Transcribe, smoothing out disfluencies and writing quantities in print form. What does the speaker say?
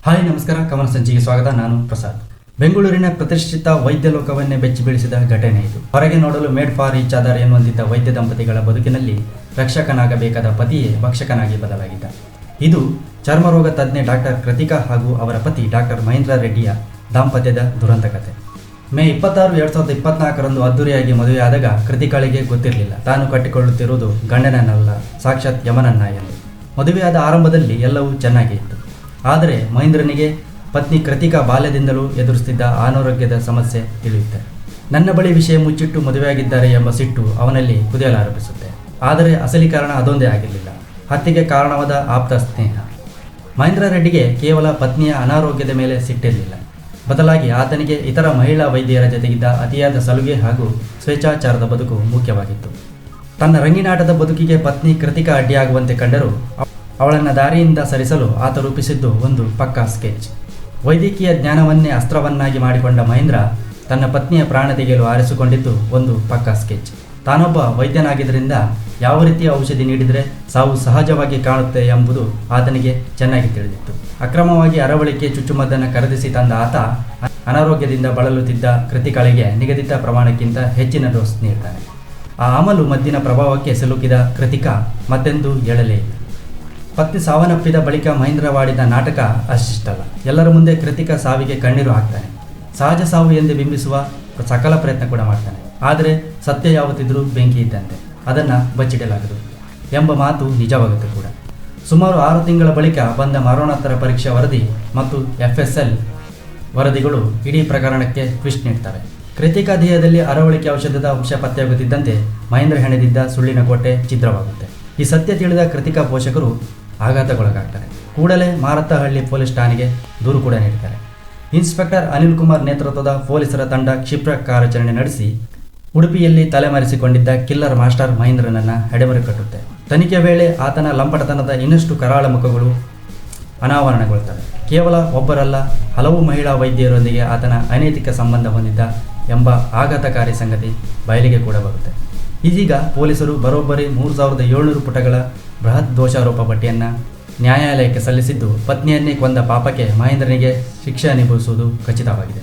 Hi ನಮಸ್ಕಾರ, ಕಮಲ ಸಂಚಿಗೆ ಸ್ವಾಗತ. ನಾನು ಪ್ರಸಾದ್. ಬೆಂಗಳೂರಿನ ಪ್ರತಿಷ್ಠಿತ ವೈದ್ಯ ಲೋಕವನ್ನೇ ಬೆಚ್ಚಿ ಬೀಳಿಸಿದ ಘಟನೆ ಇದು. ಹೊರಗೆ ನೋಡಲು ಮೇಡ್ ಫಾರ್ ಈಚ್ ಅದರ್ ಎನ್ನುವಂತಿದ್ದ ವೈದ್ಯ ದಂಪತಿಗಳ ಬದುಕಿನಲ್ಲಿ ರಕ್ಷಕನಾಗಬೇಕಾದ ಪತಿಯೇ ಭಕ್ಷಕನಾಗಿ ಬದಲಾಗಿದ್ದ. ಇದು ಚರ್ಮರೋಗ ತಜ್ಞೆ ಡಾಕ್ಟರ್ ಕೃತಿಕಾ ಹಾಗೂ ಅವರ ಪತಿ ಡಾಕ್ಟರ್ ಮಹೇಂದ್ರ ರೆಡ್ಡಿಯ ದಾಂಪತ್ಯದ ದುರಂತ ಕಥೆ. ಮೇ 26, 2024 ಅದ್ದೂರಿಯಾಗಿ ಮದುವೆಯಾದಾಗ ಕೃತಿಕಾಳಿಗೆ ಗೊತ್ತಿರಲಿಲ್ಲ ತಾನು ಕಟ್ಟಿಕೊಳ್ಳುತ್ತಿರುವುದು ಗಂಡನನ್ನಲ್ಲ, ಸಾಕ್ಷಾತ್ ಯಮನನ್ನ ಎಂದು. ಮದುವೆಯಾದ ಆರಂಭದಲ್ಲಿ ಎಲ್ಲವೂ ಚೆನ್ನಾಗೇ ಇತ್ತು. ಆದರೆ ಮಹೇಂದ್ರನಿಗೆ ಪತ್ನಿ ಕೃತಿಕಾ ಬಾಲ್ಯದಿಂದಲೂ ಎದುರಿಸುತ್ತಿದ್ದ ಅನಾರೋಗ್ಯದ ಸಮಸ್ಯೆ ತಿಳಿಯುತ್ತೆ. ನನ್ನ ಬಳಿ ವಿಷಯ ಮುಚ್ಚಿಟ್ಟು ಮದುವೆಯಾಗಿದ್ದಾರೆ ಎಂಬ ಸಿಟ್ಟು ಅವನಲ್ಲಿ ಕುದಿಯಲಾರಂಭಿಸುತ್ತೆ. ಆದರೆ ಅಸಲಿ ಕಾರಣ ಅದೊಂದೇ ಆಗಿರಲಿಲ್ಲ, ಹತ್ಯೆಗೆ ಕಾರಣವಾದ ಆಪ್ತ ಸ್ನೇಹ. ಮಹೇಂದ್ರ ರೆಡ್ಡಿಗೆ ಕೇವಲ ಪತ್ನಿಯ ಅನಾರೋಗ್ಯದ ಮೇಲೆ ಸಿಟ್ಟಿರಲಿಲ್ಲ, ಬದಲಾಗಿ ಆತನಿಗೆ ಇತರ ಮಹಿಳಾ ವೈದ್ಯರ ಜೊತೆಗಿದ್ದ ಅತಿಯಾದ ಸಲುಗೆ ಹಾಗೂ ಸ್ವೇಚ್ಛಾಚಾರದ ಬದುಕು ಮುಖ್ಯವಾಗಿತ್ತು. ತನ್ನ ರಂಗಿನಾಟದ ಬದುಕಿಗೆ ಪತ್ನಿ ಕೃತಿಕಾ ಅಡ್ಡಿಯಾಗುವಂತೆ ಕಂಡರೂ ಅವಳನ್ನು ದಾರಿಯಿಂದ ಸರಿಸಲು ಆತ ರೂಪಿಸಿದ್ದು ಒಂದು ಪಕ್ಕಾ ಸ್ಕೆಚ್. ವೈದ್ಯಕೀಯ ಜ್ಞಾನವನ್ನೇ ಅಸ್ತ್ರವನ್ನಾಗಿ ಮಾಡಿಕೊಂಡ ಮಹೇಂದ್ರ ತನ್ನ ಪತ್ನಿಯ ಪ್ರಾಣ ತೆಗೆಯಲು ಆರಿಸಿಕೊಂಡಿದ್ದು ಒಂದು ಪಕ್ಕಾ ಸ್ಕೆಚ್. ತಾನೊಬ್ಬ ವೈದ್ಯನಾಗಿದ್ದರಿಂದ ಯಾವ ರೀತಿಯ ಔಷಧಿ ನೀಡಿದರೆ ಸಾವು ಸಹಜವಾಗಿ ಕಾಣುತ್ತೆ ಎಂಬುದು ಆತನಿಗೆ ಚೆನ್ನಾಗಿ ತಿಳಿದಿತ್ತು. ಅಕ್ರಮವಾಗಿ ಅರವಳಿಕೆ ಚುಚ್ಚುಮದ್ದನ್ನು ಖರೀದಿಸಿ ತಂದ ಆತ ಅನಾರೋಗ್ಯದಿಂದ ಬಳಲುತ್ತಿದ್ದ ಕೃತಿಕಾಳಿಗೆ ನಿಗದಿತ ಪ್ರಮಾಣಕ್ಕಿಂತ ಹೆಚ್ಚಿನ ಡೋಸ್ ನೀಡ್ತಾನೆ. ಆ ಅಮಲು ಮದ್ದಿನ ಪ್ರಭಾವಕ್ಕೆ ಸಿಲುಕಿದ ಕೃತಿಕಾ ಮತ್ತೆಂದೂ ಏಳಲೇ ಇಲ್ಲ. ಪತ್ನಿ ಸಾವನ್ನಪ್ಪಿದ ಬಳಿಕ ಮಹೇಂದ್ರ ವಾಡಿದ ನಾಟಕ ಅಷ್ಟಿಷ್ಟಲ್ಲ. ಎಲ್ಲರ ಮುಂದೆ ಕೃತಿಕಾ ಸಾವಿಗೆ ಕಣ್ಣೀರು ಹಾಕ್ತಾನೆ. ಸಹಜ ಸಾವು ಎಂದು ಬಿಂಬಿಸುವ ಸಕಲ ಪ್ರಯತ್ನ ಕೂಡ ಮಾಡ್ತಾನೆ. ಆದರೆ ಸತ್ಯ ಯಾವತ್ತಿದ್ರೂ ಬೆಂಕಿ ಇದ್ದಂತೆ, ಅದನ್ನು ಬಚ್ಚಿಡಲಾಗದು ಎಂಬ ಮಾತು ನಿಜವಾಗುತ್ತೆ ಕೂಡ. ಸುಮಾರು 6 ತಿಂಗಳ ಬಳಿಕ ಬಂದ ಮರಣೋತ್ತರ ಪರೀಕ್ಷಾ ವರದಿ ಮತ್ತು FSL ವರದಿಗಳು ಇಡೀ ಪ್ರಕರಣಕ್ಕೆ ಟ್ವಿಸ್ಟ್ ನೀಡ್ತವೆ. ಕೃತಿಕಾ ದೇಹದಲ್ಲಿ ಅರವಳಿಕೆ ಔಷಧದ ಅಂಶ ಪತ್ತೆಯಾಗುತ್ತಿದ್ದಂತೆ ಮಹೇಂದ್ರ ಹೆಣೆದಿದ್ದ ಸುಳ್ಳಿನ ಕೋಟೆ ಛಿದ್ರವಾಗುತ್ತೆ. ಈ ಸತ್ಯ ತಿಳಿದ ಕೃತಿಕಾ ಪೋಷಕರು ಆಘಾತಕ್ಕೊಳಗಾಗ್ತಾರೆ. ಕೂಡಲೇ ಮಾರತ್ತಹಳ್ಳಿ ಪೊಲೀಸ್ ಠಾಣೆಗೆ ದೂರು ಕೂಡ ನೀಡುತ್ತಾರೆ. ಇನ್ಸ್ಪೆಕ್ಟರ್ ಅನಿಲ್ ಕುಮಾರ್ ನೇತೃತ್ವದ ಪೊಲೀಸರ ತಂಡ ಕ್ಷಿಪ್ರ ಕಾರ್ಯಾಚರಣೆ ನಡೆಸಿ ಉಡುಪಿಯಲ್ಲಿ ತಲೆಮರೆಸಿಕೊಂಡಿದ್ದ ಕಿಲ್ಲರ್ ಮಾಸ್ಟರ್ ಮಹೇಂದ್ರನನ್ನು ಹೆಡೆಮರೆ ಕಟ್ಟುತ್ತೆ. ತನಿಖೆ ವೇಳೆ ಆತನ ಲಂಪಟತನದ ಇನ್ನಷ್ಟು ಕರಾಳ ಮುಖಗಳು ಅನಾವರಣಗೊಳ್ಳುತ್ತವೆ. ಕೇವಲ ಒಬ್ಬರಲ್ಲ, ಹಲವು ಮಹಿಳಾ ವೈದ್ಯರೊಂದಿಗೆ ಆತನ ಅನೈತಿಕ ಸಂಬಂಧ ಹೊಂದಿದ್ದ ಎಂಬ ಆಘಾತಕಾರಿ ಸಂಗತಿ ಬಯಲಿಗೆ ಕೂಡ ಬರುತ್ತೆ. ಇದೀಗ ಪೊಲೀಸರು ಬರೋಬ್ಬರಿ 3700 ಪುಟಗಳ ಬೃಹತ್ ದೋಷಾರೋಪ ಪಟ್ಟಿಯನ್ನು ನ್ಯಾಯಾಲಯಕ್ಕೆ ಸಲ್ಲಿಸಿದ್ದು, ಪತ್ನಿಯನ್ನೇ ಕೊಂದ ಪಾಪಕ್ಕೆ ಮಹೇಂದ್ರನಿಗೆ ಶಿಕ್ಷೆ ಅನುಭವಿಸುವುದು ಖಚಿತವಾಗಿದೆ.